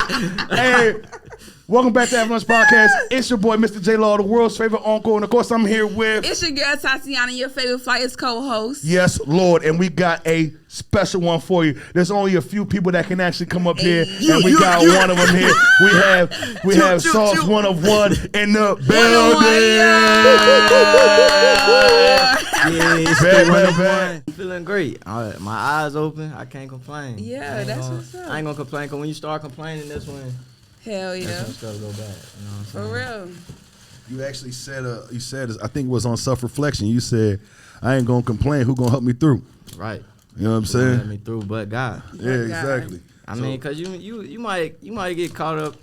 Hey, welcome back to Afterlunch Podcast. It's your boy, Mr. J.Law, the world's favorite uncle. And of course, I'm here with... It's your girl, Tatiana, your favorite Flyers co-host. Yes, Lord. And we got a special one for you. There's only a few people that can actually come up here. And we got one of them here. We have Sauce1of1 in the building. Yeah, I'm feeling great. My eyes open. I can't complain. Yeah, that's what's up. I ain't gonna complain, because when you start complaining, that's when Hell yeah. that's when stuff go bad. You know what I'm saying? For real. You actually said, I think it was on Self-Reflection. You said, I ain't going to complain. Who going to help me through? Right. You know what I'm saying? Help me through, but God. Yeah, exactly. I mean, because you might get caught up.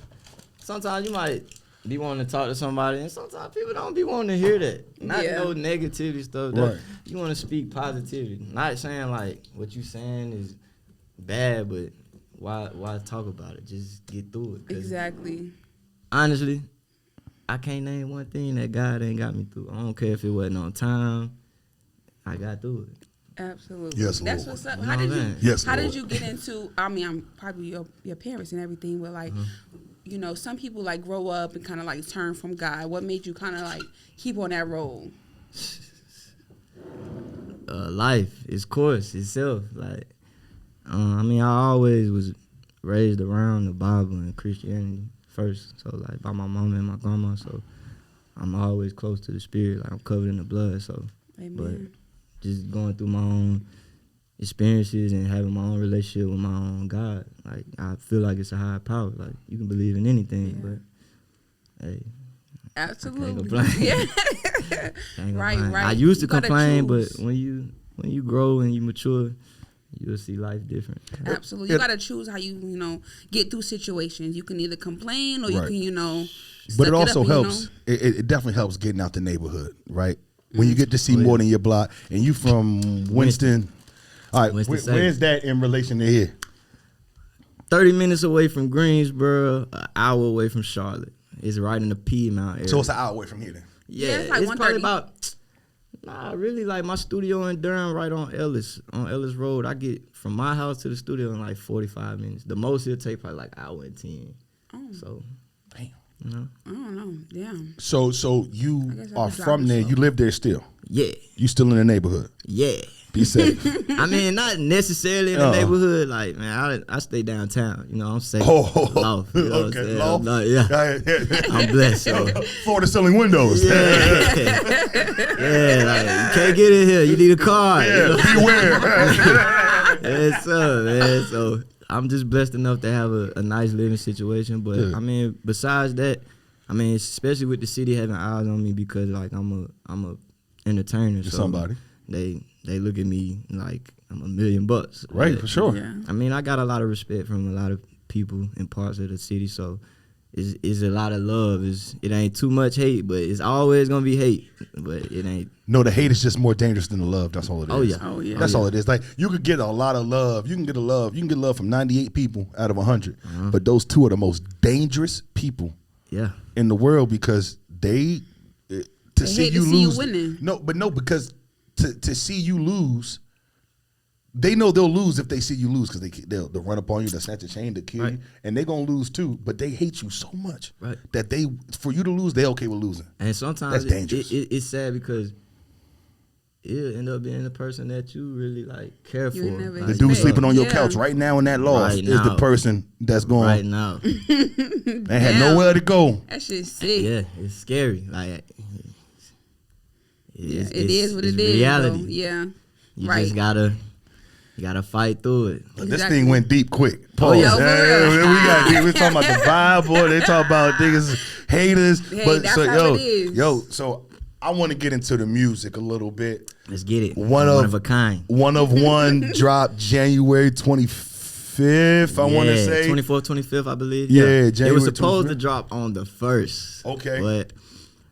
Sometimes you might be wanting to talk to somebody, and sometimes people don't be wanting to hear that. Not no negativity stuff. Right. You want to speak positivity. Not saying like what you saying is bad, but why talk about it? Just get through it. Exactly. Honestly, I can't name one thing that God ain't got me through. I don't care if it wasn't on time. I got through it. Absolutely. Yes, That's Lord. what's up. You How know did what I'm you? saying? Yes, How Lord. did you get into? I mean, I'm probably your parents and everything, but like, you know, some people like grow up and kind of like turn from God. What made you kind of like keep on that road? Life, its course itself. Like, I mean, I always was raised around the Bible and Christianity first. So like by my mama and my grandma. So I'm always close to the spirit. Like I'm covered in the blood. So, Amen. but just going through my own experiences and having my own relationship with my own God. Like I feel like it's a higher power. Like you can believe in anything, but hey. Absolutely. Can't complain. Yeah. Can't Right, complain. right. I used to You gotta complain, choose. but when you grow and you mature, you'll see life different. Absolutely. You got to choose how you get through situations. You can either complain or you Right. can, But suck it also up and, helps. It definitely helps getting out the neighborhood, right? When you get to see more than your block. And you from Winston. All right, Winston Salem. where's that in relation to here? 30 minutes away from Greensboro, an hour away from Charlotte. It's right in the Piedmont area. So it's an hour away from here then. Yeah, it's like it's probably 1:30. about, really like my studio in Durham right on Ellis Road. I get from my house to the studio in like 45 minutes. The most it'll take probably like an hour and 10. Oh. So, Damn. you know. I don't know. Damn. So you guess are I'll be from driving there. slow. You live there still. Yeah. You still in the neighborhood. Yeah. Be safe. I mean, not necessarily in the neighborhood. Like, man, I stay downtown. You know, I'm safe. Oh, Loft, you know what I'm okay. saying? Loft? No, yeah. I'm blessed. So. Floor to ceiling windows. Yeah. Yeah, like, you can't get in here. You need a card. Yeah, You know? beware. Yes, sir, man. So I'm just blessed enough to have a nice living situation. But Yeah. I mean, besides that, I mean, especially with the city having eyes on me because like I'm a entertainer. You're so somebody. They look at me like I'm $1 million. Right, But, for sure. Yeah. I mean, I got a lot of respect from a lot of people in parts of the city. So it's a lot of love. It ain't too much hate, but it's always gonna be hate. But it ain't. No, the hate is just more dangerous than the love. That's all it is. Oh yeah. Oh, yeah. That's all it is. Like you could get a lot of love. You can get love from 98 people out of 100. But those two are the most dangerous people Yeah. in the world because they see hate you to see you lose. winning. No, because to see you lose, they know they'll lose if they see you lose because they'll run up on you, they'll snatch a chain, they'll kill Right. you, and they're gonna lose too. But they hate you so much Right. that for you to lose, they okay with losing. And sometimes That's dangerous. It's sad because it'll end up being the person that you really like care for. You never The Like, dude sleeping on your Yeah. couch right now in that loft Right is the now. person that's going right now. and had Damn. nowhere to go. That shit's sick. Yeah, it's scary. Like Yeah, it is what it it's is. reality. Though. Yeah. You Right. just gotta fight through it. But This Exactly. thing went deep quick. Oh, yeah. Pause. for real. We talking about the Bible. They talk about niggas haters. Hey, that's how it is. So I want to get into the music a little bit. Let's get it. One One of- of a kind. One of One dropped January 25th. I want to say 24th, 25th, I believe. Yeah, It January was supposed 25th. to drop on the 1st. Okay. But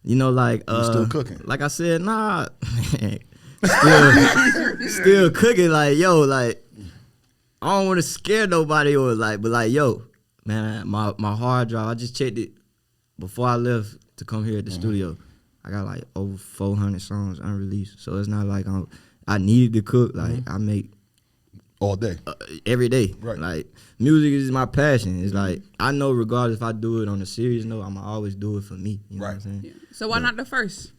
you know, like You still cooking. Like I said, nah. still cooking. Like yo, like I don't want to scare nobody or like, but like yo, man, my hard drive. I just checked it before I left to come here at the studio. I got like over 400 songs unreleased, so it's not like I needed to cook. Like I make All day. Every day. Right. Like, music is my passion. It's like, I know regardless if I do it on a serious note, I'ma always do it for me. You know what I'm saying? Yeah. So why not the first?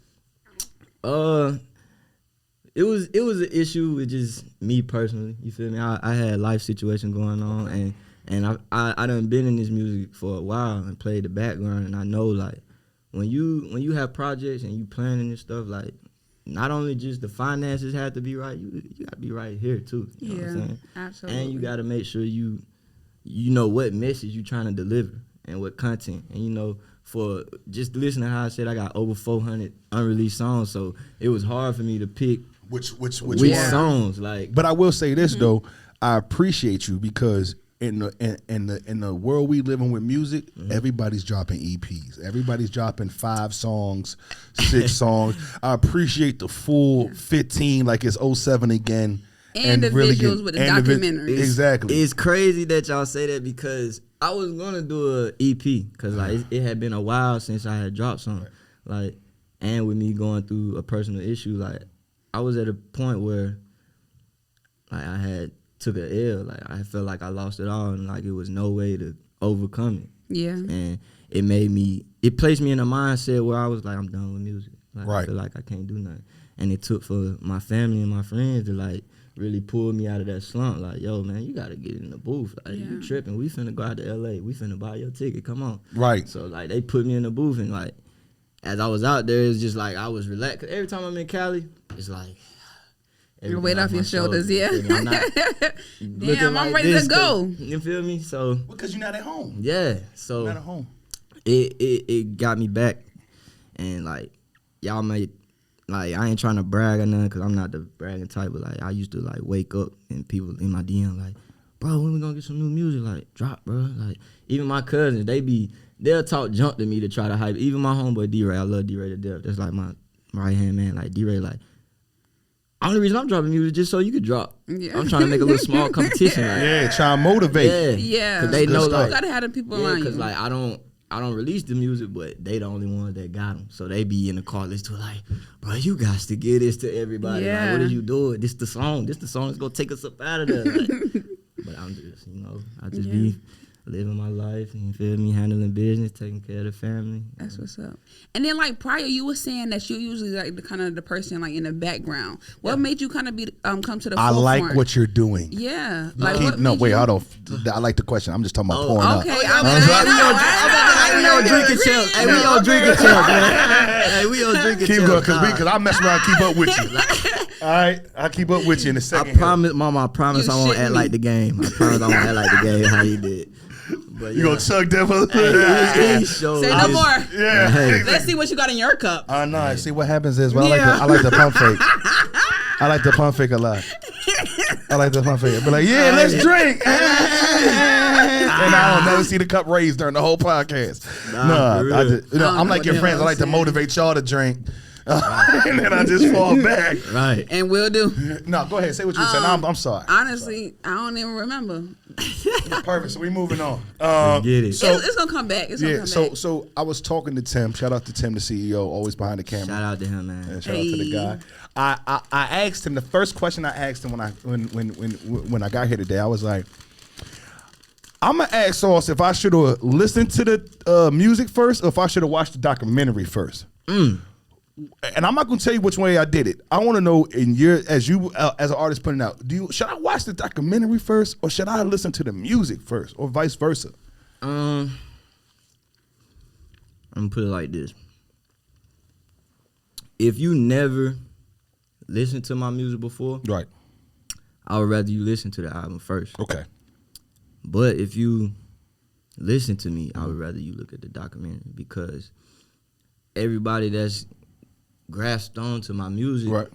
It was an issue with just me personally. You feel me? I had life situation going on, and I done been in this music for a while and played the background, and I know like when you have projects and you planning and stuff, like not only just the finances have to be right, you gotta be right here too. You know what I'm saying? Absolutely. And you gotta make sure you know what message you trying to deliver and what content. And you know, for just listening to how I said I got over 400 unreleased songs, so it was hard for me to pick Which songs. Like, but I will say this though, I appreciate you because in the world we live in with music, everybody's dropping EPs. Everybody's dropping 5 songs, 6 songs. I appreciate the full 15, like it's 07 again. And the really visuals with the documentaries. Exactly. It's crazy that y'all say that because I was gonna do a EP because like it had been a while since I had dropped something. Like, and with me going through a personal issue, like I was at a point where like I had took a L. Like I felt like I lost it all and like it was no way to overcome it. Yeah. And it placed me in a mindset where I was like, I'm done with music. Like I feel like I can't do nothing. And it took for my family and my friends to like really pull me out of that slump. Like, yo, man, you gotta get in the booth. Like, you tripping. We finna go out to LA. We finna buy your ticket. Come on. Right. So like they put me in the booth and like as I was out there, it's just like I was relaxed. 'Cause every time I'm in Cali, it's like your weight off your shoulders, yeah. I'm not damn, I'm ready to go. You feel me? So because you're not at home. Yeah. So You're not at home. It got me back, and like y'all may like I ain't trying to brag or nothing because I'm not the bragging type, but like I used to like wake up and people in my DM like, bro, when we gonna get some new music? Like drop, bro. Like even my cousins, they'll talk junk to me to try to hype. Even my homeboy D-Ray, I love D-Ray to death. That's like my right hand man. Like D-Ray, like only reason I'm dropping music just so you could drop. Yeah. I'm trying to make a little small competition. Like, trying to motivate. Yeah. Cause they know like you gotta have the people around you. Cause like I don't release the music, but they the only ones that got them. So they be in the car listening to like, bro, you got to get this to everybody. Yeah. Like, what are you doing? This the song. This the song that's gonna take us up out of there. Like, but I'm just, I just be living my life, you feel me, handling business, taking care of the family. That's what's up. And then like prior, you were saying that you usually like the kind of the person like in the background. What made you kind of be come to the forefront? I like what you're doing. Yeah. Like I like the question. I'm just talking about pouring up. Okay. We on drinking champs. Hey, we on drinking champs, man. Hey, we on drinking champs. Keep going, because I mess around and keep up with you. All right? I'll keep up with you in a second. I promise, Mama, I promise I won't act like the game. I promise I won't act like the game how you did. But you gonna chug that for Say no more. Yeah. Hey. Let's see what you got in your cup. No. See what happens is, well, I like the pump fake. I like the pump fake a lot. I like the pump fake. But like, yeah, let's drink. And I don't never see the cup raised during the whole podcast. I'm like your friends. I like to motivate y'all to drink. And then I just fall back. Right. And we'll do. No, go ahead. Say what you said. I'm sorry. Honestly, I don't even remember. Perfect. So we moving on. Get it. So it's gonna come back. It's gonna come back. So I was talking to Tim. Shout out to Tim, the CEO, always behind the camera. Shout out to him, man. Yeah, shout out to the guy. I asked him the first question I asked him when I got here today. I was like, I'm gonna ask Sauce if I should have listened to the music first or if I should have watched the documentary first. And I'm not gonna tell you which way I did it. I want to know as an artist putting out, should I watch the documentary first or should I listen to the music first or vice versa? I'm gonna put it like this: if you never listened to my music before, right, I would rather you listen to the album first. Okay. But if you listen to me, I would rather you look at the documentary because everybody that's grasped onto my music, right,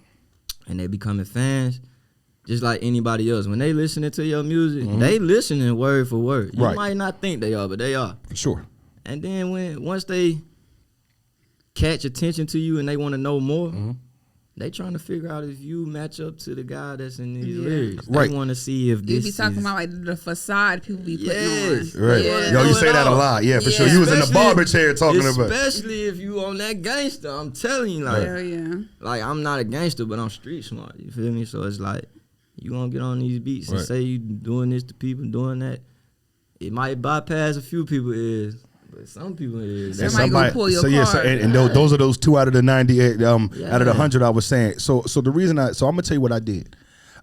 and they becoming fans, just like anybody else. When they listening to your music, they listening word for word. You might not think they are, but they are. For sure. And then once they catch attention to you and they want to know more, they trying to figure out if you match up to the guy that's in these lyrics. Right. They want to see if this You be talking about like the facade people be putting on. Right. Yeah. Yo, you say that a lot. Yeah, for sure. You was in the barber chair talking about. Especially if you on that gangster. I'm telling you, like, Hell yeah. like I'm not a gangster, but I'm street smart. You feel me? So it's like, you gonna get on these beats and Right. say you doing this to people, doing that. It might bypass a few people ears, but some people ears. Somebody gonna pull your card. And those are those 2 out of the 98, out of the Yeah. 100 I was saying. So the reason I'm gonna tell you what I did.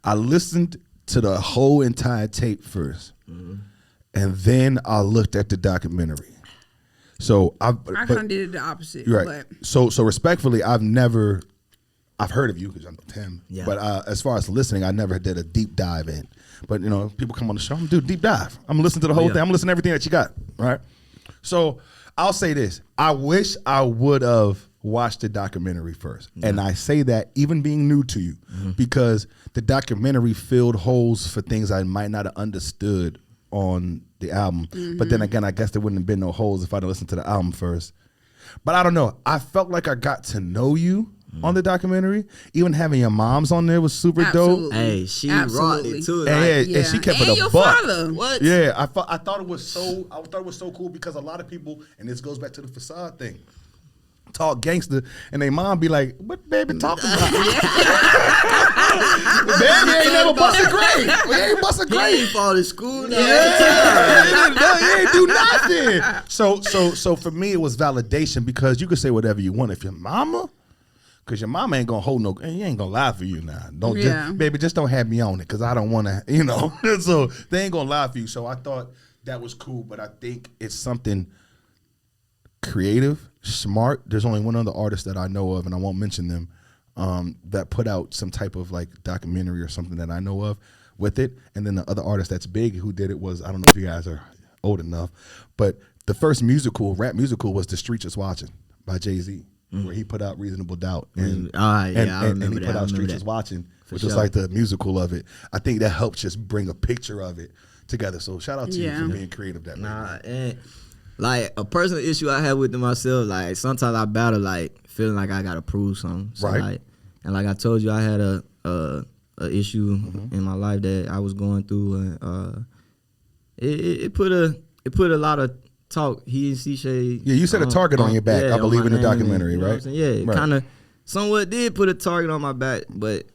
I listened to the whole entire tape first, and then I looked at the documentary. So I kind of did it the opposite. right. But So respectfully, I've heard of you because I know Tim. Yeah. But as far as listening, I never did a deep dive in. But you know, people come on the show, I'm gonna do a deep dive. I'm gonna listen to the whole thing. I'm gonna listen to everything that you got. Right. So I'll say this: I wish I would have watched the documentary first, and I say that even being new to you, because the documentary filled holes for things I might not have understood on the album. But then again, I guess there wouldn't have been no holes if I'd have listened to the album first. But I don't know. I felt like I got to know you on the documentary. Even having your moms on there was super dope. Hey, she Absolutely. rocked it too. And, Like, and she kept it and a your buck. father. what? Yeah, I thought it was so cool because a lot of people, and this goes back to the facade thing, talk gangster, and they mom be like, "What baby talking about? Baby ain't never bust a grade. We ain't bust a He grade. ain't fall to school now. He ain't do nothing." So for me, it was validation because you could say whatever you want if your mama. Cause your mama ain't gonna hold no, he ain't gonna lie for you now. Don't Yeah. baby, just don't have me on it, cause I don't want to, you know. So they ain't gonna lie for you. So I thought that was cool, but I think it's something creative, smart. There's only one other artist that I know of, and I won't mention them, that put out some type of like documentary or something that I know of with it. And then the other artist that's big who did it was, I don't know if you guys are old enough, but the first rap musical was The Streets Is Watching by Jay-Z. Where he put out Reasonable Doubt, and I and remember he that. put I out remember Streets that. Is Watching, which sure. was like the musical of it. I think that helped just bring a picture of it together. So shout out to you for being creative that way. Nah, and like a personal issue I have with myself, like sometimes I battle like feeling like I gotta prove something. So Right. Like, and like I told you, I had a issue in my life that I was going through, and it put a lot of talk. He and C-Shay. Yeah, you said a target on your back, I believe, in the documentary, you know what I'm right? saying? Yeah, it Right. kind of somewhat did put a target on my back, but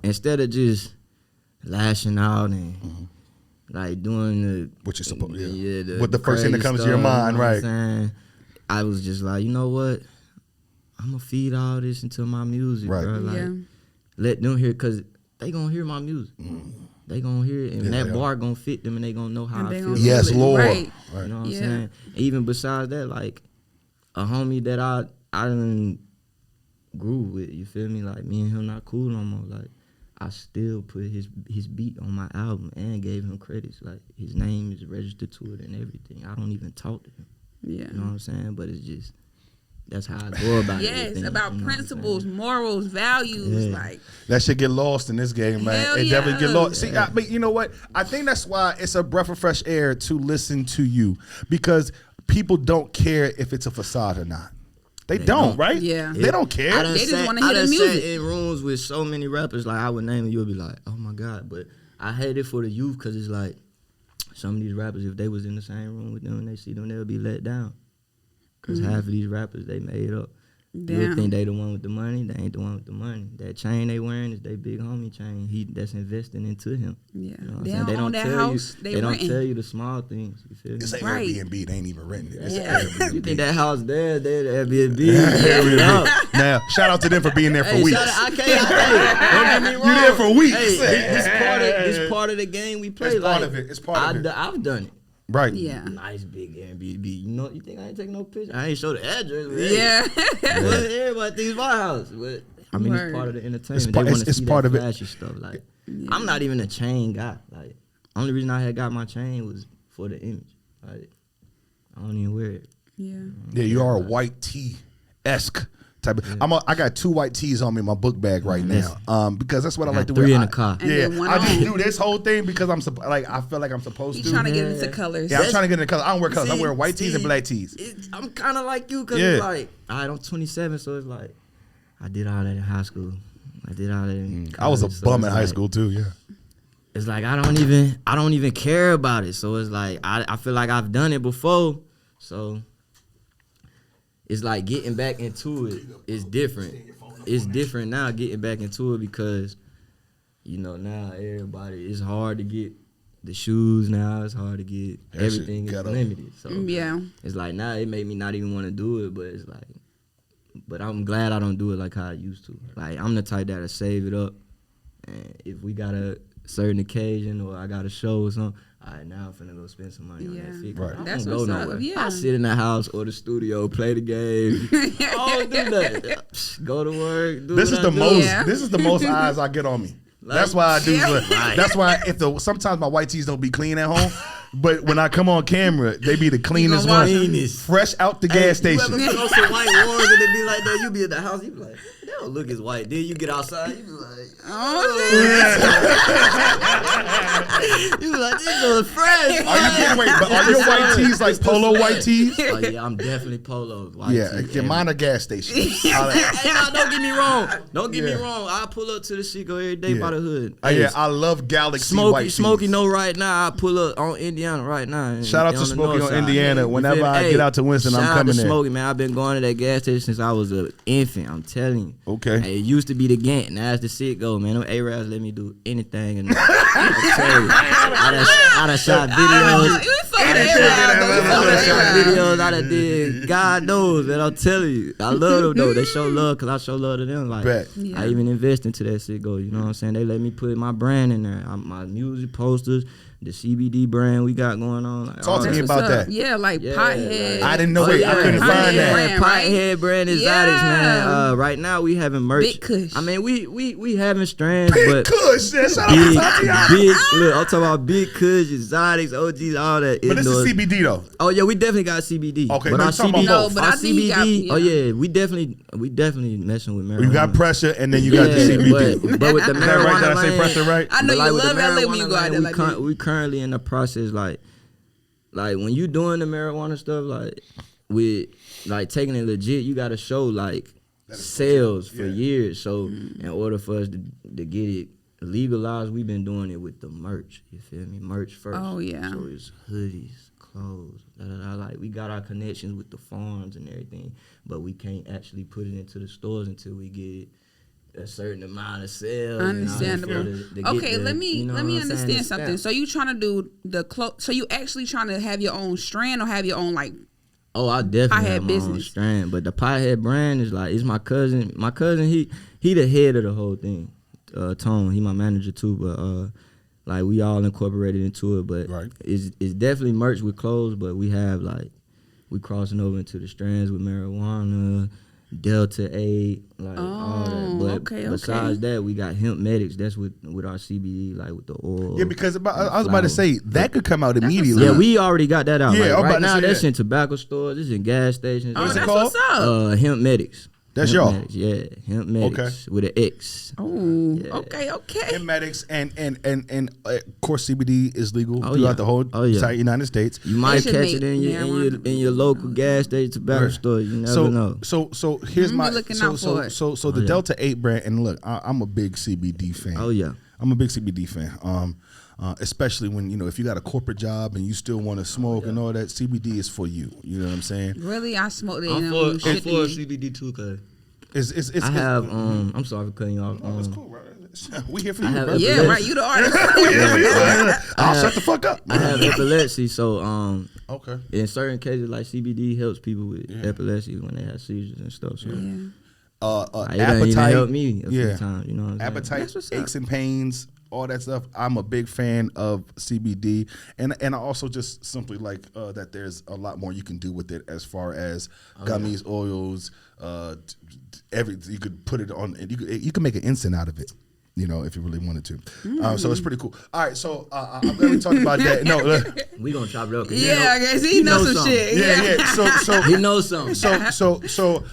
instead of just lashing out and like doing the What you're supposed, the what the first thing that crazy comes to your stuff, mind, you know what right? I'm saying? I was just like, you know what? I'm gonna feed all this into my music, Right. bro. Like, Yeah. let them hear, cause they gonna hear my music. They gonna hear it, and Yeah, that they are. bar gonna fit them, and they gonna know how And I they feel. gonna Yes, feel it. Lord. Right. You know what I'm Yeah. saying? Even besides that, like a homie that I done grew with, you feel me? Like me and him not cool no more. Like I still put his beat on my album and gave him credits. Like his name is registered to it and everything. I don't even talk to him. Yeah. You know what I'm saying? But it's just that's how I go about it. Yes, everything, about you know what I'm principles, saying? morals, values, Yeah. like That shit get lost in this game, man. Hell It definitely get yeah. lost. See, but you know what? I think that's why it's a breath of fresh air to listen to you, because people don't care if it's a facade or not. They don't, right? Yeah. They don't care. They just just wanna want hear to the hear the music. Sat in rooms with so many rappers, like I would name it, you'll be like, oh my God. But I hate it for the youth because it's like some of these rappers, if they was in the same room with them and they see them, they'll be let down. Because half of these rappers, they made up. You Damn. would think they the one with the money. They ain't the one with the money. That chain they wearing is their big homie chain. That's investing into him. Yeah. You know what They I'm saying? don't own that tell house, you. they They don't renting. tell you the small things. You feel me? It's an Right. Airbnb. They ain't even renting it. It's Yeah. an Airbnb. You think that house there, the Airbnb? Airbnb. Now, shout out to them for being there for Hey, weeks. shout out, I can't. Hey, don't get me wrong. You there for weeks. Hey, this part of the game we play. It's part like, of it. It's part of it. I've done it. Right. Yeah. Nice big Airbnb. You know, you think I ain't take no picture? I ain't show the address. But Yeah. Hey, everybody thinks my house. But I mean, Word. it's part of the entertainment. part- They want to it's see part that of it. flashy stuff. Like, I'm not even a chain guy. Like, only reason I had got my chain was for the image. Like, I don't even wear it. Yeah. Yeah, you are a white tee-esque type of. I got 2 white tees on me in my book bag right now. Because that's what I like to wear. 3 in the car. And Yeah, then one I just on. do this whole thing because I feel like I'm supposed He's to. trying to get into colors. Yeah, I'm trying to get into colors. I don't wear colors. I See, wear white tees and see, black tees. I'm kind of like you because Yeah. it's like, all right, I'm 27, so it's like, I did all that in high school. I did all that in college. I was a so bum it's in high like- school too. Yeah. It's like I don't even care about it. So it's like I feel like I've done it before. So it's like getting back into it is different. It's different now getting back into it because you know, now everybody, it's hard to get the shoes now. It's hard to get everything is limited. So it's like now it made me not even want to do it, but it's like, but I'm glad I don't do it like how I used to. Like I'm the type that'll save it up, and if we got a certain occasion or I got a show or something, all right, now I'm finna go spend some money on that shit. Right. I That's don't go what's nowhere. up. Yeah. I sit in the house or the studio, play the game. I don't do that. Go to work. Do This is what the I do. most. Yeah. This is the most eyes I get on me. That's why I do. Right. That's why sometimes my white tees don't be clean at home, but when I come on camera, they be the cleanest gonna ones, wash them. fresh out the gas station. You ever put on some white ones and it be like that? You be at the house, you be like, they don't look as white. Then you get outside, you be like, you be like, these are fresh. But are your white tees like polo white tees? Oh yeah, I'm definitely polo. White Yeah, mine are gas station. Hey, no, don't get me wrong. Don't get me wrong. I pull up to the Chico every day by the hood. Yeah, I love Galaxy white tees. Smokey, no, right now I pull up on Indiana right now. Shout out to Smokey on Indiana. Whenever I get out to Winston, I'm coming there. Smokey, man, I've been going to that gas station since I was an infant. I'm telling you. Okay. And it used to be the Gantt. Now it's the Sit Go, man. Them Arabs let me do anything. And I tell you, I done shot videos. I done did God knows, man. I'm telling you. I love them though. They show love because I show love to them. Like I even invest into that Sit Go. You know what I'm saying? They let me put my brand in there. My music posters, the CBD brand we got going on. Like, talk to me about that. Yeah, like Pothead. I didn't know it. I couldn't find that. Pothead brand exotics, man. Right now we having merch. Big Kush. I mean, we having strands, Big but Kush. Shout out to Tatiana. look, I'm talking about Big Kush, exotics, OGs, all that. But this is CBD though. Oh yeah, we definitely got CBD. Okay, but no, our CBD, No, but I think you CBD. got, Oh yeah, we definitely messing with marijuana. You got pressure, and then you got the CBD. But with the Is that right? marijuana Did I say lane, pressure right? I know but you with love the LA when marijuana you go out there lane, like that. we currently in the process, like when you doing the marijuana stuff, like with like taking it legit, you got to show like sales for years. So in order for us to get it legalized, we've been doing it with the merch. You feel me? Merch first. Oh, yeah. So it's hoodies, clothes. Like we got our connections with the farms and everything, but we can't actually put it into the stores until we get a certain amount of sales. Understandable. Okay, let me understand something. So you trying to do the so you actually trying to have your own strand or have your own like? Oh, I definitely have my own strand, but the Pothead brand is like, it's my cousin. My cousin, he the head of the whole thing. Tone, he my manager too, but like we all incorporated into it. But it's definitely merch with clothes, but we have like we crossing over into the strands with marijuana, Delta 8, like all that. But besides that, we got hemp medics. That's with our CBD, like with the oil. Yeah, because I was about to say that could come out immediately. Yeah, we already got that out. Yeah, like, right now that's in tobacco stores. It's in gas stations. Oh, that's what's up. Hemp medics. That's hemp y'all. Medics, yeah, hemp medics with an X. Oh, yeah. okay. Hemp medics and of course CBD is legal throughout the whole entire United States. You might catch it in your local gas station tobacco store. You never know. So here's my so the Delta 8 brand, and look, I'm a big CBD fan. Oh yeah, I'm a big CBD fan. Especially when if you got a corporate job and you still want to smoke and all that, CBD is for you. You know what I'm saying? Really, I smoke that. I'm for CBD too, cause I have I'm sorry for cutting you off. It's cool, right? We here for you, bro. Yeah, right. You the artist. I'll shut the fuck up. I have epilepsy, so okay. In certain cases, like CBD helps people with epilepsy when they have seizures and stuff. So. Appetite even helped me a few times. You know what I'm appetite, saying? aches and pains, all that stuff. I'm a big fan of CBD, and I also just simply like that there's a lot more you can do with it as far as gummies, oils, everything. You could put it on, and you can make an incense out of it. If you really wanted to. So it's pretty cool. All right, so I'm going to talk about that. No, we gonna chop it up. Yeah, I guess he knows some shit. Yeah. So he knows something. So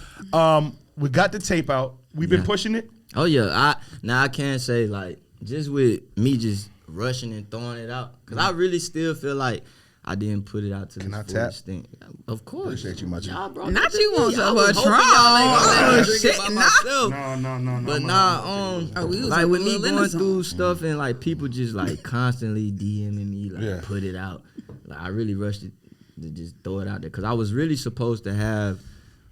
we got the tape out. We've been pushing it. Oh yeah. I can't say like just with me just rushing and throwing it out because I really still feel like I didn't put it out to the full extent. Of course. Appreciate you much. Not you want some Patron. Shit, myself. No. But like with me going through stuff and like people just like constantly DMing me like put it out. Like I really rushed it to just throw it out there because I was really supposed to have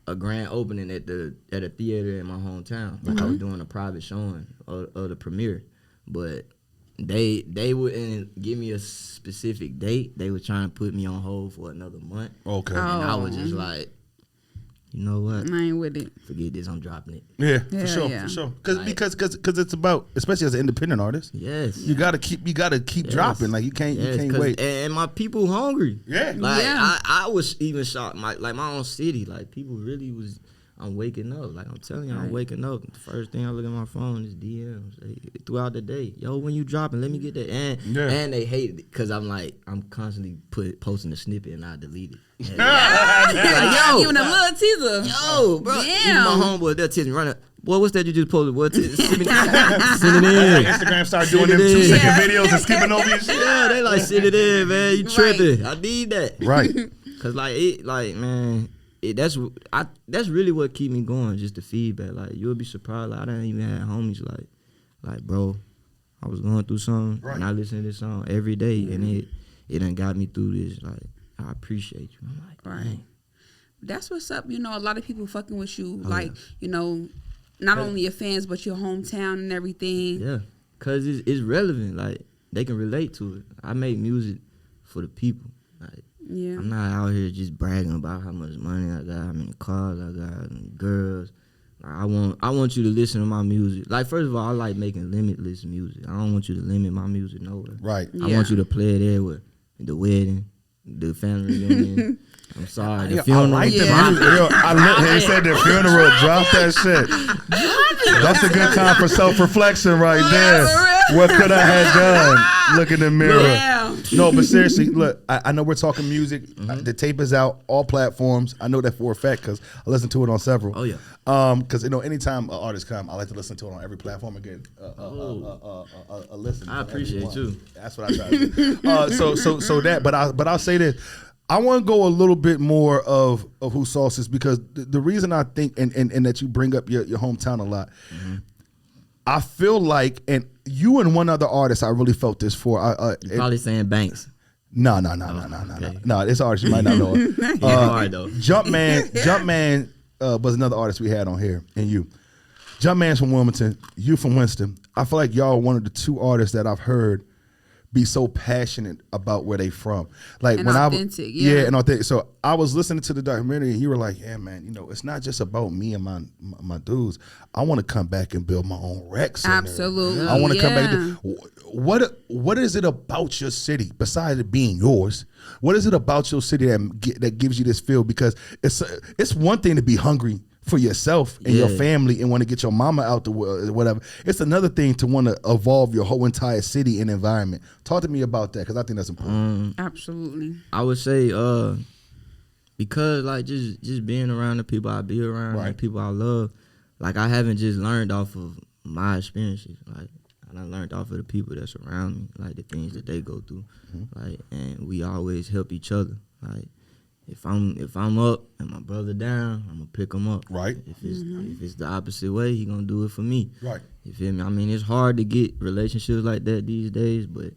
a grand opening at a theater in my hometown. Like I was doing a private showing of the premiere. but they wouldn't give me a specific date. They were trying to put me on hold for another month. Okay. And I was just like, you know what? I ain't with it. Forget this. I'm dropping it. Yeah, Yeah, for sure, yeah. for sure. Because it's about, especially as an independent artist. Yes. You gotta keep dropping. Like you can't wait. And my people hungry. Yeah. Like Yeah. I was even shocked. My own city. Like people really was. I'm waking up. Like I'm telling you, I'm waking up. The first thing I look at my phone is DMs throughout the day. Yo, when you dropping, let me get that. And they hate it because I'm constantly posting a snippet and I delete it. And Like, yo, giving a little teaser. Yo, bro. Damn. Even my homeboy, they'll text me running. Boy, what's that you just posted? What? Send it in. Instagram start doing them 2-second videos and skipping over your shit. Yeah, they like send it in, man. You tripping? I need that. Right. Cause man. That's really what keep me going, just the feedback. Like you'll be surprised. Like, I didn't even have homies like bro, I was going through something and I listen to this song every day and it done got me through this. Like I appreciate you. I'm like, dang. That's what's up. You know, a lot of people fucking with you. You know, not only your fans but your hometown and everything. Yeah, cause it's relevant. Like they can relate to it. I make music for the people. Like. Yeah. I'm not out here just bragging about how much money I got, how many cars I got, how many girls. Like, I want you to listen to my music. Like first of all, I like making limitless music. I don't want you to limit my music nowhere. Right. I want you to play it there with the wedding, the family reunion. I'm sorry, the funeral. I like the music. Yo, he said the funeral. Drop that shit. That's a good time for self-reflection right there. What could I have done? Look in the mirror. Yeah. No, but seriously, look, I know we're talking music. The tape is out, all platforms. I know that for a fact because I listen to it on several. Oh, yeah. Because, anytime an artist come, I like to listen to it on every platform and get a listen. I appreciate you. That's what I try to do. So that, but I'll say this. I want to go a little bit more of who Sauce is because the reason I think and that you bring up your hometown a lot, I feel like, and you and one other artist, I really felt this for. You're probably saying Banks. No. Okay. No, this artist you might not know. Hard though. Jumpman was another artist we had on here, and you. Jumpman's from Wilmington, you from Winston. I feel like y'all are one of the two artists that I've heard be so passionate about where they from. Like and when authentic, and authentic. So I was listening to the documentary and you were like, yeah, man, it's not just about me and my dudes. I want to come back and build my own rec center. Absolutely. I want to come back. What is it about your city besides it being yours? What is it about your city that gives you this feel? Because it's one thing to be hungry for yourself and your family and want to get your mama out the world, whatever. It's another thing to want to evolve your whole entire city and environment. Talk to me about that because I think that's important. Absolutely. I would say because like just being around the people I be around, the people I love, like I haven't just learned off of my experiences. Like I learned off of the people that's around me, like the things that they go through, like, and we always help each other. Like if I'm up and my brother down, I'm gonna pick him up. Right. If it's the opposite way, he gonna do it for me. Right. You feel me? I mean, it's hard to get relationships like that these days, but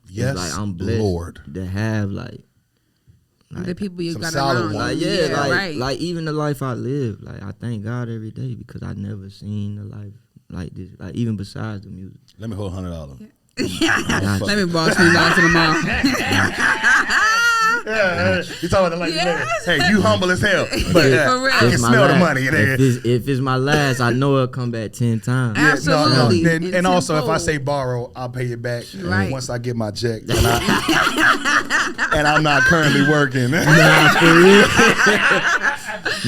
yes, it's like I'm blessed to have like the people you got solid around. ones. Like even the life I live, like I thank God every day because I never seen a life like this. Like even besides the music. Let me hold $100. Let me borrow $20 to the mall. Yeah, you talking about hey, you humble as hell, but For real. I can smell the money. If it's my last, I know it'll come back 10 times. Absolutely. No. And also, if I say borrow, I'll pay it back once I get my check. And, I'm not currently working. Nah, for real.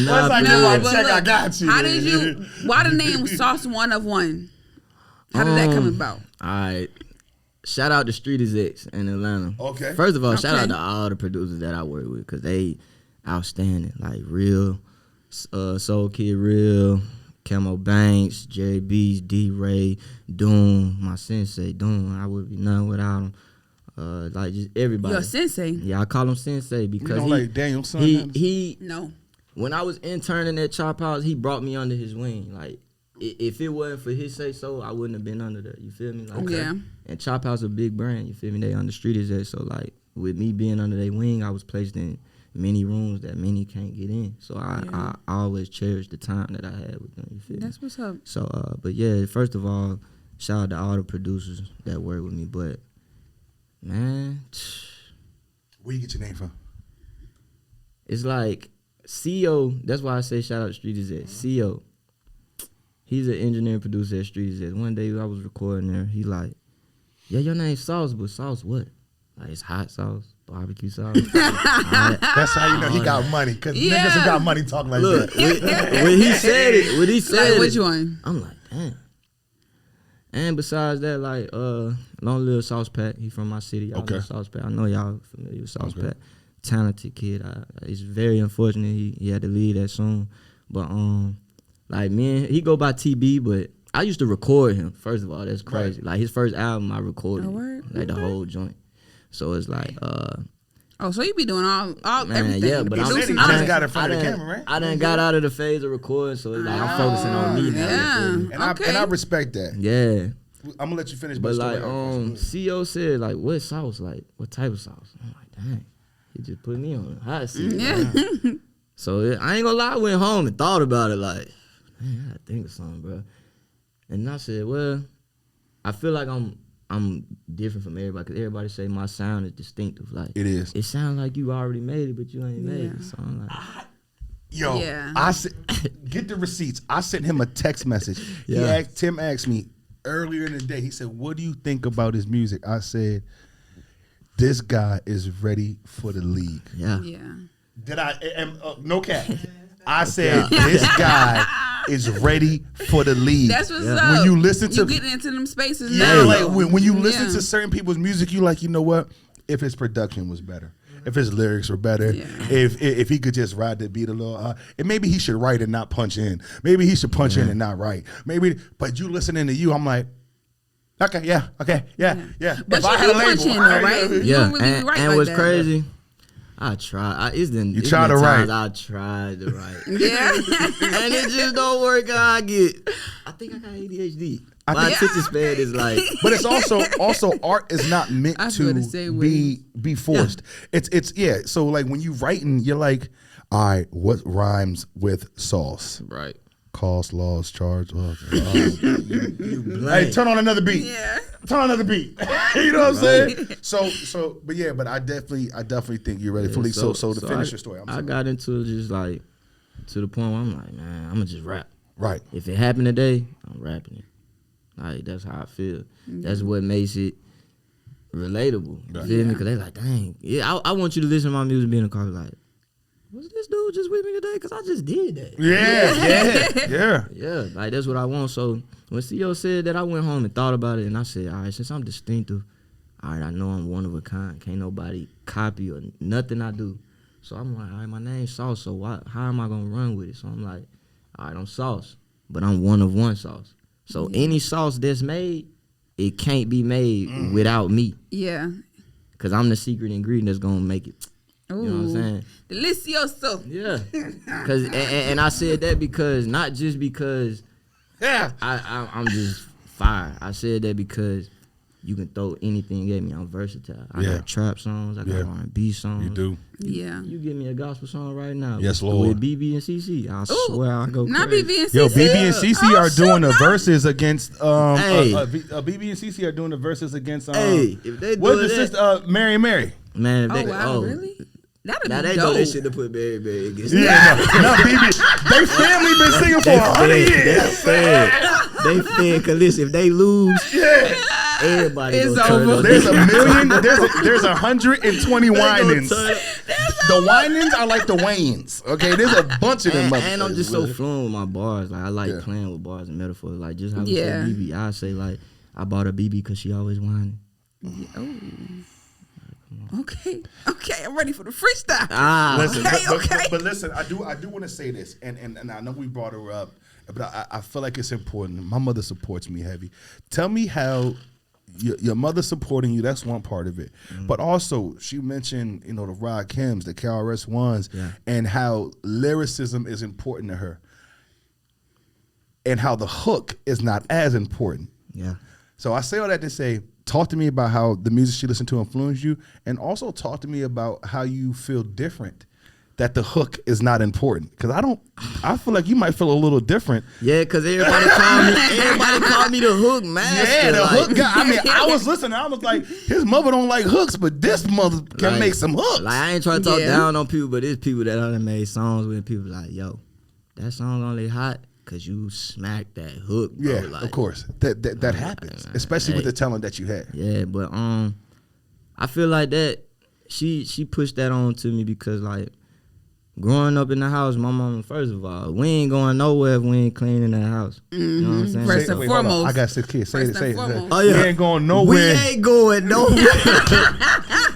Once I get my check, I got you. How did you? Why the name Sauce1of1? How did that come about? All right. Shout out to Street Execs in Atlanta. Okay. First of all, shout out to all the producers that I work with because they outstanding. Like Real, Soul Kid Real, Camo Banks, Jerry Beats, D-Ray, Doom, my sensei, Doom. I would be nothing without him. Like just everybody. Your sensei? Yeah, I call him sensei because you don't like Daniel's son? No. When I was interning at Chop House, he brought me under his wing. Like if it wasn't for his say so, I wouldn't have been under there. You feel me? Like, yeah. And Chop House a big brand. You feel me? They on the street is that. So like with me being under their wing, I was placed in many rooms that many can't get in. So I always cherish the time that I had with them. You feel me? That's what's up. So but yeah, first of all, shout out to all the producers that work with me. But man, Where you get your name from? it's like CEO. That's why I say shout out to Street is CEO. He's an engineering producer at Street is One day I was recording there. He like, yeah, your name's Sauce, but Sauce what? Like it's hot sauce, barbecue sauce. That's how you know he got money, because niggas who got money talk like Look, that. when he said Like, it, which one? I'm like, damn. And besides that, like, long live Sauce Pack. He from my city. Y'all know Sauce Pack. I know y'all familiar with Sauce Pack. Talented kid. It's very unfortunate he had to leave that soon. But like me, he go by TB, but I used to record him. First of all, that's crazy. Like his first album, I recorded the whole joint. So it's like, oh, so you be doing all everything. Yeah, but I just got in front of the camera, right? I done got out of the phase of recording, so it's like I'm focusing on me now. And I respect that. Yeah. I'm gonna let you finish. But like, CEO said, like, what sauce? Like, what type of sauce? I'm like, dang, he just put me on the hot seat. Yeah. So I ain't gonna lie, I went home and thought about it, like, man, I gotta think of something, bro. And I said, well, I feel like I'm different from everybody, because everybody say my sound is distinctive. Like it is. It sounds like you already made it, but you ain't made it. So I'm like, I said, get the receipts. I sent him a text message. Tim asked me earlier in the day. He said, "What do you think about his music?" I said, "This guy is ready for the league." Yeah. Did I? No cap. I said, "This guy is ready for the league." That's what's up. When you listen to, getting into them spaces yeah, now. like when you listen to certain people's music, you like, you know what? If his production was better, if his lyrics were better, if he could just ride the beat a little, and maybe he should write and not punch in. Maybe he should punch in and not write. Maybe, but you listening to you, I'm like, okay, yeah. But if you I had do a label, punch in though, right? You don't really write and like what's that. crazy, I try. You try to write. I tried to write. Yeah. And it just don't work out. I think I got ADHD. My attention span is like. But it's also art is not meant to be forced. It's So like when you writing, you're like, all right, what rhymes with sauce? Right. Cost, laws, charge. Hey, turn on another beat. Yeah. Turn on another beat. You know what I'm saying? But I definitely think you're ready for league. So to finish your story, I got into it just like to the point where I'm like, man, I'm gonna just rap. Right. If it happened today, I'm rapping it. Like that's how I feel. That's what makes it relatable. You feel me? Because they like, dang, I want you to listen to my music, be in the car, like, was this dude just with me today? Because I just did that. Yeah. Like that's what I want. So when CEO said that, I went home and thought about it, and I said, all right, since I'm distinctive, all right, I know I'm one of a kind. Can't nobody copy or nothing I do. So I'm like, all right, my name's Sauce. So how am I gonna run with it? So I'm like, all right, I'm Sauce, but I'm one of one sauce. So any sauce that's made, it can't be made without me. Yeah. Cause I'm the secret ingredient that's gonna make it. Ooh. You know what I'm saying? Delicioso. Yeah. Cause and I said that because not just because I'm just fire. I said that because you can throw anything at me. I'm versatile. I got trap songs. I got R&B songs. You do. Yeah. You give me a gospel song right now. Yes, Lord. With BB and CC. I swear I'll go not crazy. BB and CC. Yo, BB and CC are doing the verses against Hey. BB and CC are doing the verses against Hey, if they do what's the that, sister Mary? Man, if Oh, they, wow, really? That'd now be they dope. know they should have put Berry against Not BB. They family been singing for 100 years. They fed, cause listen, if they lose, everybody It's gonna turn over. up. There's a million. There's 120 whinings. The whinings are like the Waynes. Okay, there's a bunch of them. And I'm just so fluent with my bars. Like I like playing with bars and metaphors. Like just how we say BB, I say like I bought a BB because she always whining. Okay, I'm ready for the freestyle. Listen, Okay. but listen, I do want to say this, and I know we brought her up, but I feel like it's important. My mother supports me heavy. Tell me how your mother supporting you. That's one part of it, but also she mentioned the Rod Kims, the KRS-Ones, and how lyricism is important to her, and how the hook is not as important. Yeah. So I say all that to say, talk to me about how the music she listened to influenced you, and also talk to me about how you feel different, that the hook is not important. Because I don't I feel like you might feel a little different. Yeah, cause everybody called me the hook master. Yeah, the like, hook guy. I mean, I was listening. I was like, his mother don't like hooks, but this mother can like, make some hooks. Like I ain't trying to talk down on people, but there's people that done made songs with people like, yo, that song only hot cause you smacked that hook, bro. Yeah, like, of course. That happens, especially with the talent that you had. Yeah, but I feel like that she pushed that on to me because like growing up in the house, my mama, first of all, we ain't going nowhere if we ain't cleaning that house. You know what I'm saying? First and foremost. I got 6 kids. Say it. Oh, yeah. We ain't going nowhere. We ain't going nowhere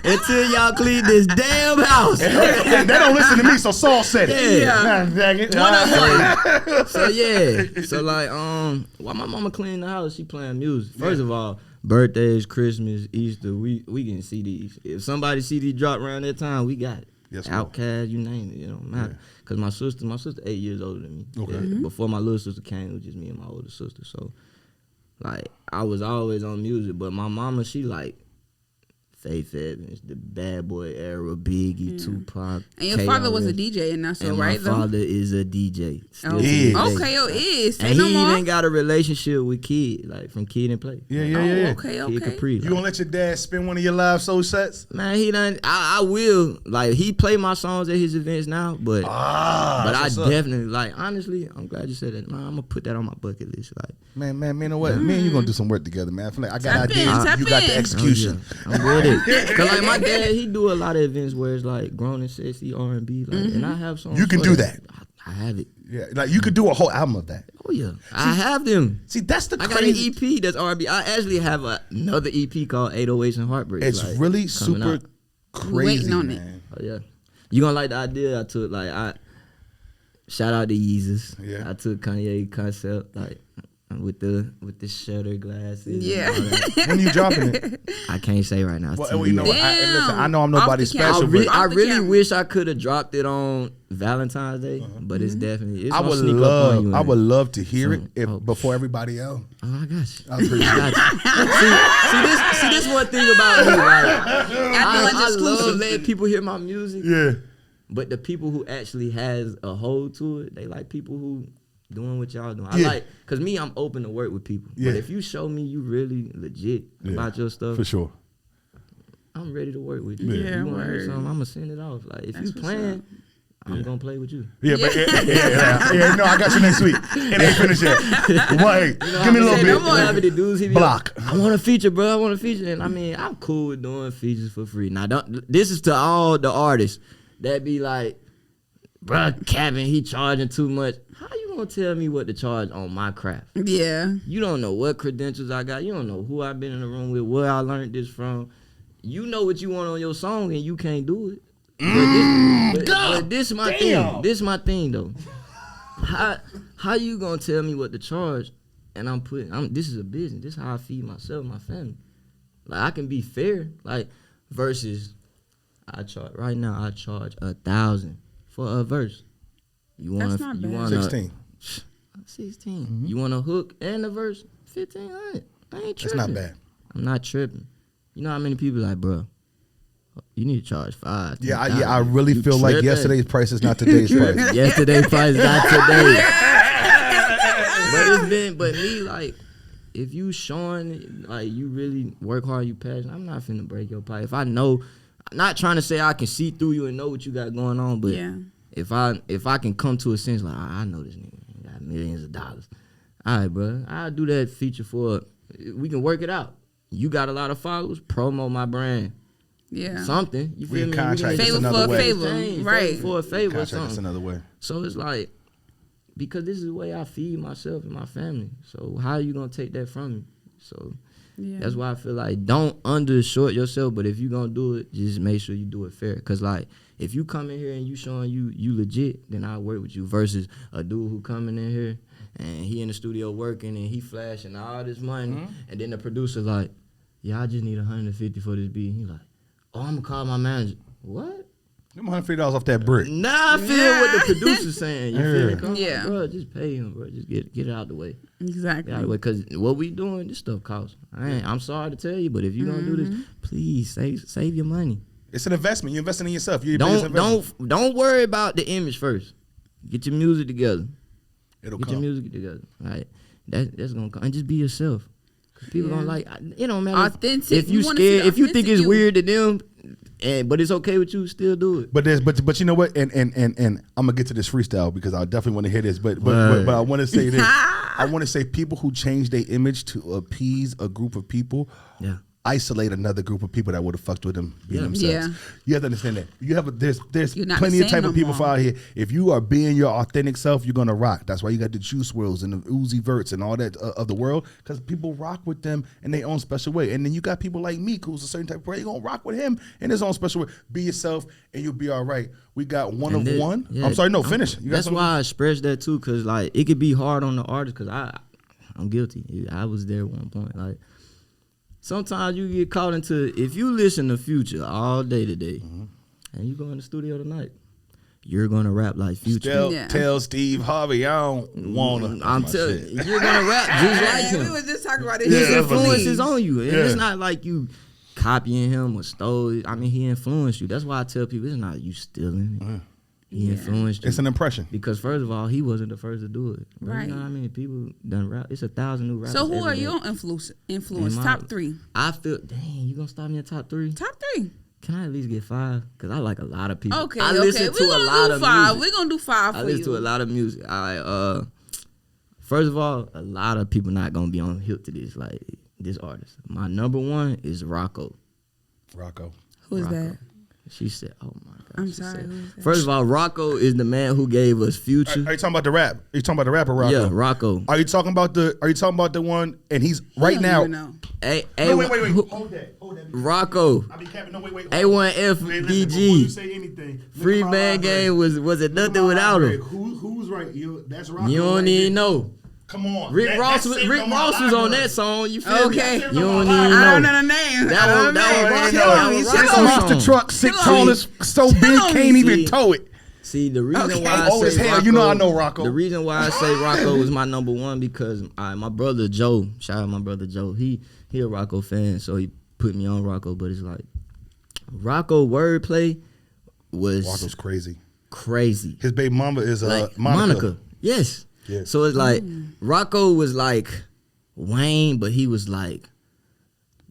until y'all clean this damn house. They don't listen to me, so Saul said it. Yeah. Dang it. 101. So yeah. So like while my mama cleaning the house, she playing music. First of all, birthdays, Christmas, Easter, we getting CDs. If somebody CD drop around that time, we got it. Yes, Outkast, you name it, it don't matter. Cause my sister 8 years older than me. Okay. Yeah, before my little sister came, it was just me and my older sister. So like I was always on music, but my mama, she like Faith Evans, the Bad Boy era, Biggie, Tupac. And your father was a DJ, and that's so, and right? my father is a DJ. Still to Is. this day. Okay, is. And he even got a relationship with Kid, like from Kid and Play. Yeah. Okay. Kid Capri. You gonna let your dad spin one of your live soul sets? Man, he done. I will. Like he play my songs at his events now, but I definitely like. Honestly, I'm glad you said that. Man, I'm gonna put that on my bucket list. Like, Man, you know what? Me and you gonna do some work together, man. I feel like I got ideas. Tap You got the in. execution. oh, yeah, I'm with it. Cause like my dad, he do a lot of events where it's like grown and sexy R&B, like, and I have songs. You can for do that. I have it. Yeah, like you could do a whole album of that. Oh yeah, I have them. See, that's the I got crazy. an EP that's R&B. I actually have another EP called 808s and Heartbreak. It's like, really coming super out. crazy, Waiting on it. man. Oh yeah, you gonna like the idea I took? Like I shout out to Yeezus. Yeah. I took Kanye concept like with the shutter glasses. Yeah. and all that. When you dropping it? I can't say right now. It's Well, you know, TBA. listen, I know I'm nobody Off the camera. special, but I Off the really camera. wish I could have dropped it on Valentine's Day, but it's definitely. It's I gonna would sneak up love, on you. I would love to hear So, it if, before everybody else. Oh, I got you. I appreciate it. see this one thing about me. Like, Afterlunch I love exclusive. letting people hear my music, Yeah. but the people who actually has a hold to it, they like people who doing what y'all doing. Yeah. I like, cause me, I'm open to work with people. Yeah. But if you show me you really legit about your stuff, For sure. I'm ready to work with you. Yeah, you want to hear word. something, I'm gonna send it off. Like if That's you what's playing, up. I'm gonna play with you. Yeah, but yeah, no, I got you next week. It ain't finished yet. Wait, give me a little I'm bit. more happy the dudes hit me Block. up, I want a feature, bro. I want a feature. And I mean, I'm cool with doing features for free. Now, this is to all the artists that be like, bro, Kevin, he charging too much. How you gonna tell me what to charge on my craft? Yeah. You don't know what credentials I got. You don't know who I've been in the room with, where I learned this from. You know what you want on your song, and you can't do it. But this is my thing. This is my thing, though. How you gonna tell me what to charge? And this is a business. This is how I feed myself, my family. Like I can be fair, like versus I charge 1,000 for a verse. You want That's not bad. 16. 16. Mm-hmm. You want a hook and a verse? 1,500. I ain't tripping. That's not bad. I'm not tripping. You know how many people like, bro? You need to charge 5. Yeah, I really feel like yesterday's price is not today's price. Yesterday's price is not today. But me, like, if you showing like you really work hard, you passionate, I'm not finna break your pipe. If I know, I'm not trying to say I can see through you and know what you got going on, but Yeah. if I can come to a sense like I know this nigga he got millions of dollars. All right, bro, I'll do that feature we can work it out. You got a lot of followers, promote my brand. Yeah. Something. You We feel me? contract can Favor another for a way. favor. exchange, Right. for a favor or Contract something. us another way. So it's like, because this is the way I feed myself and my family. So how are you gonna take that from me? So Yeah. that's why I feel like don't undershort yourself. But if you gonna do it, just make sure you do it fair. Cause like if you come in here and you showing you legit, then I'll work with you. Versus a dude who coming in here and he in the studio working and he flashing all this money, and then the producer like, yeah, I just need 150 for this beat. He like, oh, I'm gonna call my manager. What? Give him $150 off that brick. Nah, I feel what the producer's saying. You feel me? Come Yeah. on, bro, just pay him, bro. Just get it out the way. Exactly. Get out the way. Cause what we doing, this stuff costs. I'm sorry to tell you, but if you gonna do this, please save your money. It's an investment. You're investing in yourself. You're your biggest investment. Don't worry about the image first. Get your music together. It'll Get come. your music together. Like that's gonna come. And just be yourself. People Yeah. gonna like. It don't matter. Authentic. If you You wanna see scared, the if you think authentic it's you. weird to them, but it's okay with you, still do it. But you know what? And I'm gonna get to this freestyle because I definitely want to hear this. But I want to say this. I want to say people who change their image to appease a group of people. Yeah. Isolate another group of people that would have fucked with them being Yeah. themselves. Yeah. You have to understand that. You have there's You're not plenty the of type same of no people more. out here. If you are being your authentic self, you're gonna rock. That's why you got the Juice WRLDs and the Uzi Verts and all that of the world, because people rock with them in their own special way. And then you got people like Meek, who's a certain type of person. You're gonna rock with him in his own special way. Be yourself, and you'll be all right. We got one And of that- one. yeah, I'm sorry, no, finish. You got That's something? why I express that too, cause like it could be hard on the artist, cause I'm guilty. I was there at one point. Like sometimes you get caught into, if you listen to Future all day today, and you go in the studio tonight, you're gonna rap like Future. Yeah. Tell Steve Harvey I don't wanna. I'm telling you, you're gonna rap just like Man, we him. was just talking about this. Yeah, His shit. that's what I'm influence saying. is on you. And Yeah. it's not like you copying him or stole it. I mean, he influenced you. That's why I tell people it's not you stealing it. He influenced you. It's an impression. Because first of all, he wasn't the first to do it. Bro, Right. You know what I mean? People done rap. It's 1,000 new rappers. So who every are day. your influence? In my- Top 3. I feel, dang, you gonna stop me at top 3? Top 3. Can I at least get 5? Because I like a lot of people. Okay, I okay. listen We're to a gonna lot do of 5. music. We're gonna do 5 I for listen you. to a lot of music. First of all, a lot of people not gonna be on hip to this, like this artist. My number 1 is Rocco. Rocco. Who is Rocco. that? She said, "Oh my God." I'm She sorry, said- who is that? First of all, Rocco is the man who gave us Future. Are you talking about the rap? Are you talking about the rapper Rocco? Yeah, Rocco. Are you talking about the one? And he's I right don't now. even know. No, wait. Hold that. Rocco. I be capping. No, wait. A1F Wait, listen, DG. before you say anything, look Free at my band library. game was it Look at nothing my without library. him? Who's right? That's Rocco. You don't right even there. know. Come on. Rick That- Ross that's was saved Rick on my Ross was on library. that song. You feel Okay. me? That's You saved on don't my even library. I know. don't know the name. That I one- don't that know. one Kill Rocco. him, That one kill Rocco. This him. monster song. truck, sick Kill tall him. is so Kill big, him. can't even See. tow it. See, the reason Okay. why I Old as say hell. Rocco, You know I know Rocco. The reason why I say Rocco was my number 1 because my brother Joe, shout out my brother Joe, he a Rocco fan, so he put me on Rocco. But it's like Rocco wordplay was Rocco's crazy. crazy. His baby mama is Like Monica. Yes. Yeah. So it's like Rocco was like Wayne, but he was like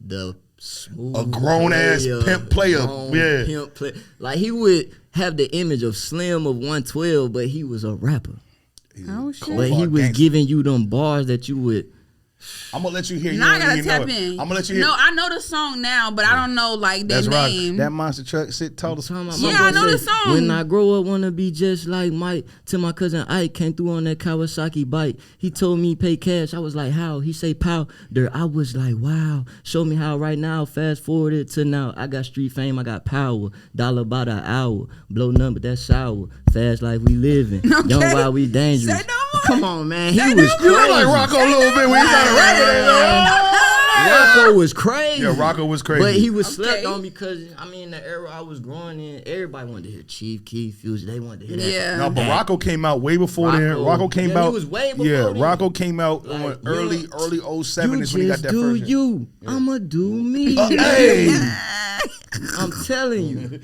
the smooth A grown-ass pimp player. grown Yeah. pimp play. Like he would have the image of Slim of 112, but he was a rapper. Oh, shit. But he was giving you them bars that you would. I'm gonna let you hear. You Now I don't gotta even know tap it. in. I'm gonna let you hear. No, I know the song now, but I don't know like their That's right. name. That monster truck sit tall as Talking about Yeah, my I boy know the say, song. When I grow up, wanna be just like Mike. Till my cousin Ike came through on that Kawasaki bike. He told me pay cash. I was like, how? He say powder. I was like, wow. Show me how right now. Fast forward it to now. I got street fame. I got power. Dollar by the hour. Blow number, that's sour. Fast life we living. Okay. Young while we dangerous. Say no more. Come on, man. Say He no was more. crazy. You look like Rocco a little bit when he's trying to rap it. Rocco was crazy. Yeah, Rocco was crazy. But he was Okay. slept on because, I mean, the era I was growing in, everybody wanted to hear Chief Keef, Future. They wanted to hear that. Yeah. No, but Rocco came out way before then. Rocco. Rocco came Yeah, he out. was way before Yeah, then. Rocco came out Like, on you early know, 07 You is when he got just that do first. you. I'ma do me. Hey, I'm telling you.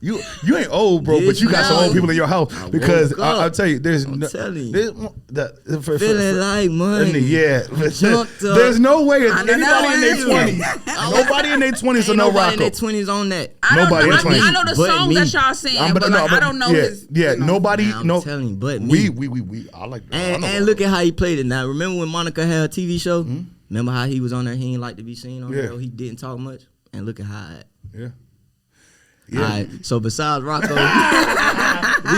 you ain't old, bro, but you got some No. old people in your house I because woke up. I'll tell you, there's I'm telling you. Feeling Feeling like money. Yeah, Jumped up. there's no way I know anybody that in their one. 20s, nobody in their 20s will Ain't know nobody Rocco. in their 20s on that. I don't Nobody know. is funny. I know the But song me. that y'all saying, but like, I don't know yeah, his. yeah, you know. nobody, Nah, I'm no. telling you, but me. We, I like. I And, know and Rocco. look at how he played it. Now, remember when Monica had a TV show? Remember how he was on there? He didn't like to be seen on Yeah. there. He didn't talk much. And look at how I act. Yeah. All right. So besides Rocco, we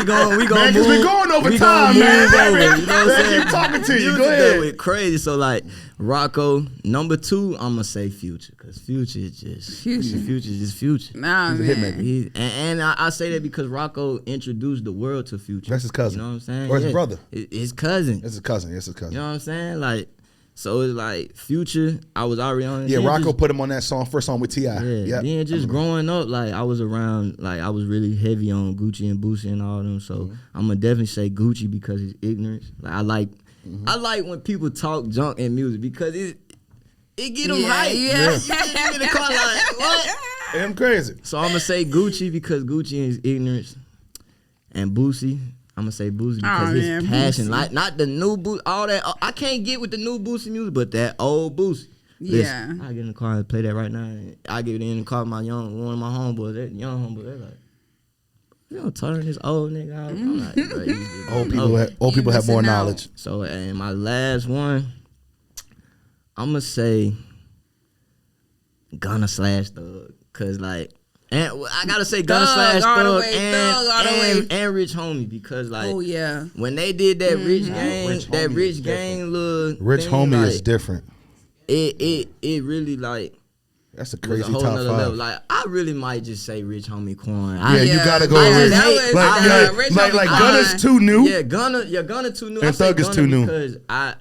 gon' Man, move. 'cause we going over we time, gonna man. move over, Man, you know what I'm man, saying? keep talking to you. Music Go ahead. done went crazy. So like Rocco, number 2, I'ma say Future, cause Future is just Future. Future is just Future. Nah, He's a man. hitmaker. And I say that because Rocco introduced the world to Future. That's his cousin. You know what I'm saying? Or his brother. His cousin. That's his cousin. Yes, his cousin. You know what I'm saying? Like, so it's like Future. I was already on it. Yeah, Then Rocco just- put him on that song, first song with T.I. Yeah, then just growing up, like I was around, like I was really heavy on Gucci and Boosie and all them. So I'm gonna definitely say Gucci because his ignorance. Like I like when people talk junk in music because it get them Yeah, hype. yeah. You get in the car like what? I'm crazy. So I'm gonna say Gucci because Gucci and his ignorance, and Boosie. I'm gonna say Boosie because his passion, Boosie. like not the new Boosie, all that. I can't get with the new Boosie music, but that old Boosie. Yeah. Listen, I get in the car and play that right now. I get in the car with one of my homeboys, that young homeboy. They're like, you don't turn this old nigga out. I'm like, bro, old people have more missing out. knowledge. So, and my last one, I'm gonna say Gunna / Thug, cause like. And I gotta say Gunna / Thug and Rich Homie because like when they did that Rich Gang little Rich thing, Homie like, is different. It really like that's a crazy was a whole top nother 5. level. Like I really might just say Rich Homie Quan. You gotta go with Rich. Like Gunna's too new. Yeah, Gunna too new. And Thug is too new because at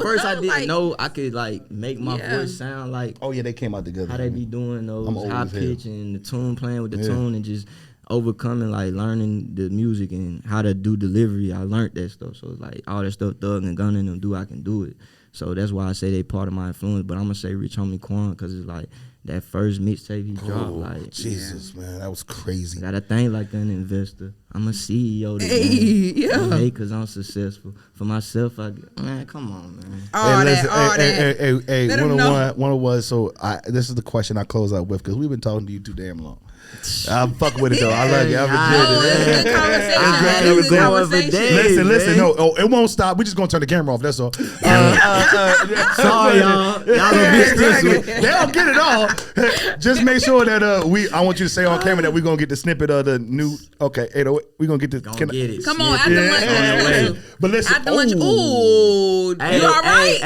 first I didn't know I could like make my voice sound like they came out together. How they be doing those high pitch and the tune, playing with the tune and just overcoming, like learning the music and how to do delivery. I learned that stuff. So it's like all that stuff Thug and Gunna and them do, I can do it. So that's why I say they part of my influence. But I'm gonna say Rich Homie Quan because it's like that first mixtape he dropped. Like Jesus, man, that was crazy. Got a thing like an investor. I'm a CEO today. Hey, cause I'm successful. For myself, man, come on, man. Hey, 101. So this is the question I close out with because we've been talking to you too damn long. I'm fucking with it though. I love you. I'm Good conversation. Listen. No, it won't stop. We're just gonna turn the camera off. That's all. Sorry, y'all. Y'all gonna miss this one. They don't get it all. Just make sure that I want you to say on camera that we're gonna get the snippet of the new. Okay, 808. We're gonna get this. Get it. Come on, after lunch. But listen, after lunch. Ooh, you all right?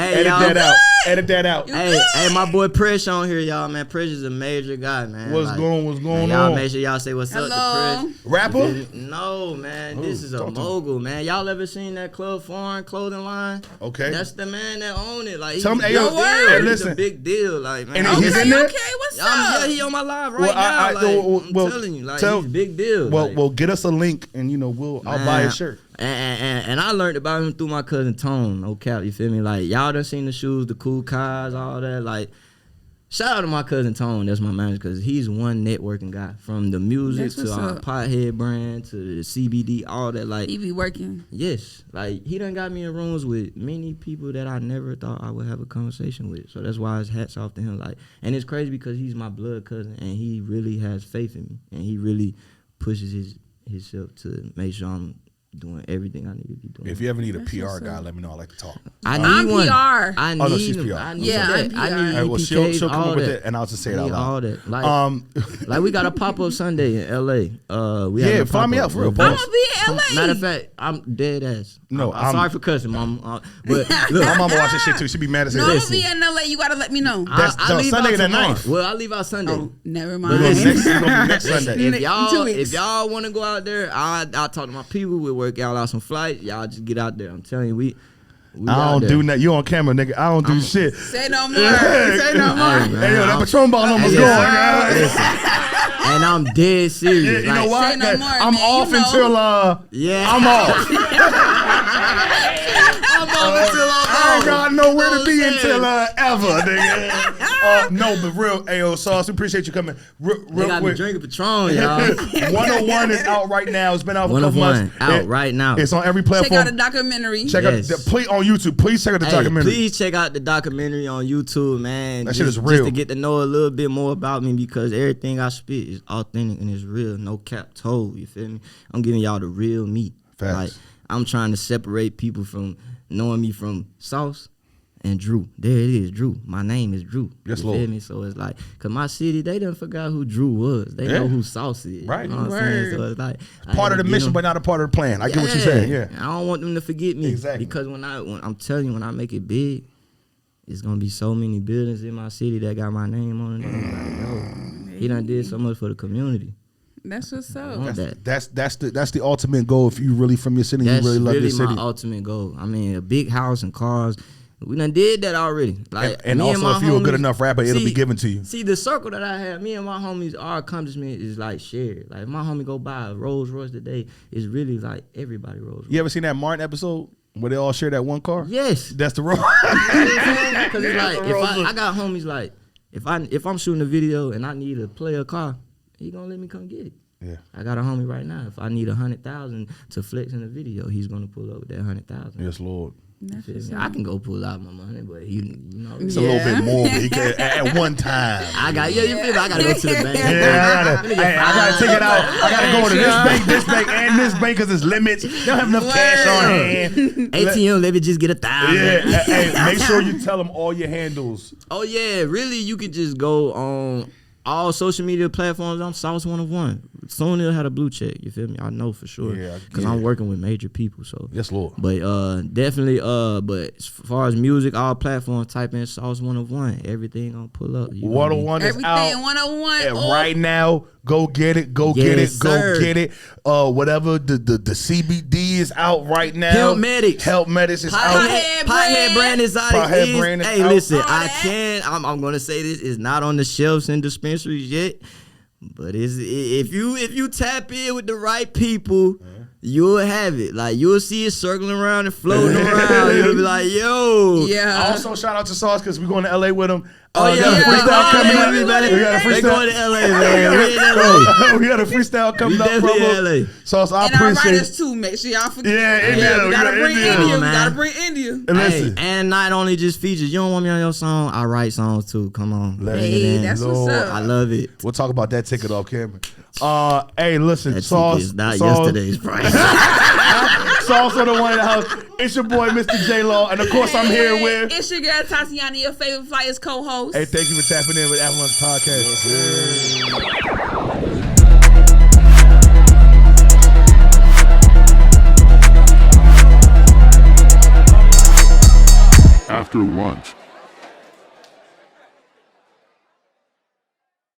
Edit that out. Hey, my boy Pressure on here, y'all, man. Pressure's a major guy, man. What's going on? Y'all make sure y'all say what's up to Press. Rapper? No, man. This is a mogul, man. Y'all ever seen that Club Foreign clothing line? Okay. That's the man that own it. Like, he's listen. a big deal. Like, man. And he's in there? Okay, what's up? Yeah, he on my live right now. I'm telling you, like, he's a big deal. Well, get us a link and I'll buy a shirt. And I learned about him through my cousin Tone. No cap, you feel me? Like, y'all done seen the shoes, the cool cars, all that. Like, shout out to my cousin Tone. That's my manager because he's one networking guy. From the music to our pothead brand to the CBD, all that. Like, he be working. Yes. Like, he done got me in rooms with many people that I never thought I would have a conversation with. So that's why his hat's off to him. Like, and it's crazy because he's my blood cousin and he really has faith in me. And he really pushes himself to make sure I'm doing everything I need to be doing. If you ever need a PR guy, let me know. I like to talk. I'm PR. I need she's PR. I need I'm PR. I need she'll come up with it, and I'll just say it out loud. All that. Like we got a pop-up Sunday in LA. We find me out for real. I'm gonna be in LA. Matter of fact, I'm dead ass. No, I'm sorry for cussing, mom. But look, my mama watch this shit too. She be mad as hell. No, I'm gonna be in LA. You gotta let me know. I leave Sunday out the tomorrow. 9th. Well, I leave out Sunday. Oh, never mind. It's gonna be next Sunday. If y'all want to go out there, I'll talk to my people. We'll work out some flights. Y'all just get out there. I'm telling you, we I don't do nothing. You on camera, nigga. I don't do shit. Say no more. Say no more. Hey, yo, that Patron ball almost going. And I'm dead serious. Yeah, you know what? Say no more, I'm man. off until I'm off. I ain't got nowhere to be until ever, nigga. No, but real, Ayo Sauce, we appreciate you coming. Real got quick. Me drinking Patron, y'all. 101 is out right now. It's been out for a couple months. Out right now. It's on every platform. Check out the documentary. Check out please on YouTube. Please check out the documentary. Please check out the documentary on YouTube, man. That shit is real. Just to get to know a little bit more about me because everything I spit is authentic and it's real. No cap told. You feel me? I'm giving y'all the real me. Facts. Like I'm trying to separate people from knowing me from Sauce and Drew. There it is, Drew. My name is Drew. Yes, you Lord. feel me? So it's like, cause my city, they done forgot who Drew was. They know who Sauce is. Right. You know what I'm saying? So it's like part of the mission, but not a part of the plan. I get what you're saying. Yeah. I don't want them to forget me. Exactly. Because when I'm telling you, when I make it big, it's gonna be so many buildings in my city that got my name on it. Like, yo, he done did so much for the community. That's what's up. That's the ultimate goal. If you really from your city, you really love your city. That's my ultimate goal. I mean, a big house and cars. We done did that already. Like, and also, if you're a good enough rapper, it'll be given to you. See, the circle that I have, me and my homies, our accomplishment is like shared. Like, if my homie go buy a Rolls Royce today, it's really like everybody Rolls Royce. You ever seen that Martin episode where they all share that one car? Yes. That's the Rolls. Because it's like, if I got homies like, if I'm shooting a video and I need to play a car, he gonna let me come get it. Yeah. I got a homie right now. If I need 100,000 to flex in a video, he's gonna pull up with that 100,000. Yes, Lord. I can go pull out my money, but It's a little bit more, but he can at one time. I got you feel me? I gotta go to the bank. Yeah, I gotta take it out. I gotta go to this bank, and this bank because it's limits. They don't have enough cash on hand. ATM, let me just get 1,000. Yeah, hey, make sure you tell them all your handles. Oh yeah, really, you could just go on all social media platforms. I'm Sauce1of1. Soon it'll have a blue check. You feel me? I know for sure. Yeah, because I'm working with major people. So yes, Lord. But definitely. But as far as music, all platforms, type in Sauce1of1. Everything gonna pull up. 101 is out. Everything 101. And right now, go get it. Go get it. Sir. Go get it. Whatever the CBD is out right now. Help Medics is out. Pothead brand is out. Pothead brand is hey, out. listen, I'm gonna say this is not on the shelves in dispensaries yet, but if you tap in with the right people, you'll have it. Like you'll see it circling around and floating around. You'll be like, yo. Yeah. Also, shout out to Sauce because we're going to LA with him. Oh yeah, we got a freestyle coming up. We got a freestyle. They going to LA, man. We in LA. We got a freestyle coming up, bro. Definitely LA. Sauce, I And our appreciate writers too. Make sure y'all forget. Yeah, India. We gotta bring India. We man. gotta bring India. And listen. Hey, and not only just features. You don't want me on your song? I write songs too. Come on. Hey, that's what's up. I love it. We'll talk about that ticket off camera. Hey, listen, That Sauce. is not Sauce, Oh, yesterday's price. Sauce1of1 in the house. It's your boy, mr.j.law. And of course, I'm here with. It's your girl, Tatiana, your favorite Flyers co-host. Hey, thank you for tapping in with Afterlunch Podcast. After lunch.